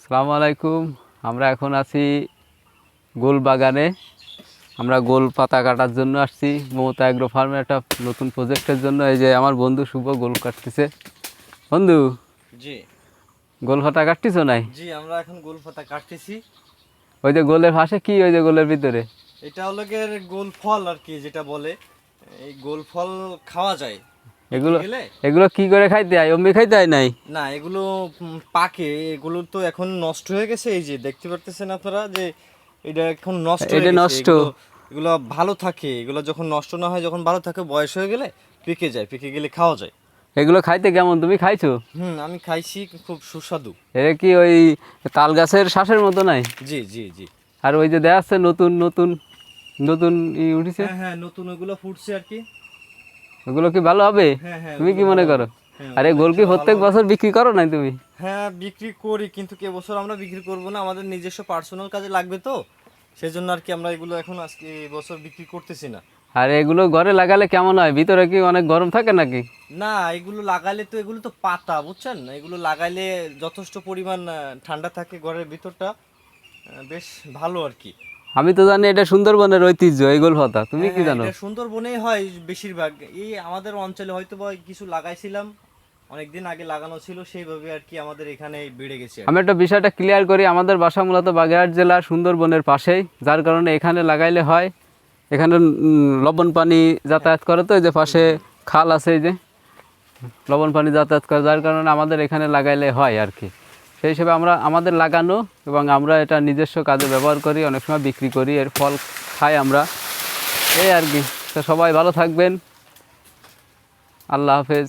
আসসালামু আলাইকুম। আমরা এখন আছি গোল বাগানে। আমরা গোল পাতা কাটার জন্য আসছি মমতা অ্যাগ্রো ফার্মের একটা নতুন প্রজেক্টের জন্য। এই যে আমার বন্ধু শুভ গোল কাটতেছে। বন্ধু, জি গোল পাতা কাটতেছো নাই? জি আমরা এখন গোল পাতা কাটতেছি। ওই যে গোলের পাশে কি, ওই যে গোলের ভিতরে এটা হলো গিয়ে গোল ফল আর কি, যেটা বলে এই গোল ফল খাওয়া যায় পেকে এগুলো গেলে। এগুলো কি করে খাইতে হয়? অমনি খাইতে হয় নাই? না, এগুলো পাকে, এগুলো তো এখন নষ্ট হয়ে গেছে। এই যে দেখতে পারতেছেন আপনারা যে এটা এখন নষ্ট হয়ে এটা গেছে। নষ্ট? এগুলো এগুলো ভালো থাকে, এগুলো যখন নষ্ট না হয়, যখন ভালো থাকে, বয়স হয়ে গেলে পেকে যায়, পেকে গেলে খাওয়া যায়। এগুলো খাইতে কেমন, তুমি খাইছো? আমি খাইছি, খুব সুস্বাদু। এটা কি ওই তাল গাছের শ্বাসের মতো নাই? জি জি জি। আর ওই যে দেখা যাচ্ছে নতুন নতুন নতুন উঠেছে, হ্যাঁ হ্যাঁ, নতুন ওগুলো ফুটছে আর কি। ওগুলো কি ভালো হবে? হ্যাঁ হ্যাঁ, তুমি কি ওগুলো মনে ভালো করো? হবে। হ্যাঁ, আরে ওগুলো গোল কি ইনশাল্লাহ ভালো প্রত্যেক হবে। বছর বিক্রি করো নাই তুমি? হ্যাঁ, বিক্রি করি, কিন্তু এবছর আমরা বিক্রি করব না, আমাদের নিজস্ব পার্সোনাল কাজে লাগবে তো, সেজন্য আর কি আমরা এগুলো এখন আজকে এই বছর বিক্রি করতেছি না। আর এগুলো ঘরে লাগালে কেমন হয়? ভিতরে কি অনেক গরম থাকে নাকি? না, এগুলো লাগালে তো, এগুলো তো পাতা, বুঝছেন, এগুলো লাগাইলে যথেষ্ট পরিমাণ ঠান্ডা থাকে ঘরের ভিতরটা, বেশ ভালো আর কি। আমি তো জানি এটা সুন্দরবনের ঐতিহ্য এই গোল পাতা, তুমি হ্যাঁ কি হ্যাঁ, জানো? এটা সুন্দরবনেই হয় বেশিরভাগ। এই আমাদের অঞ্চলে হয়তো বা কিছু লাগাইছিলাম, অনেকদিন আগে লাগানো ছিল, সেইভাবে আর কি আমাদের এখানে বেড়ে গেছে আর আমি কি। একটা বিষয়টা ক্লিয়ার করি, আমাদের বাসা মূলত বাগেরহাট জেলা সুন্দরবনের পাশেই, যার কারণে এখানে লাগাইলে হয়। এখানে লবণ পানি যাতায়াত করে, তো এই যে পাশে খাল আছে, এই যে লবণ পানি যাতায়াত করে, যার কারণে আমাদের এখানে লাগাইলে হয় আর কি। সেই হিসেবে আমরা আমাদের লাগানো এবং আমরা এটা নিজস্ব কাজে ব্যবহার করি, অনেক সময় বিক্রি করি, এর ফল খাই আমরা, এই আর কি। তো সবাই ভালো থাকবেন, আল্লাহ হাফেজ।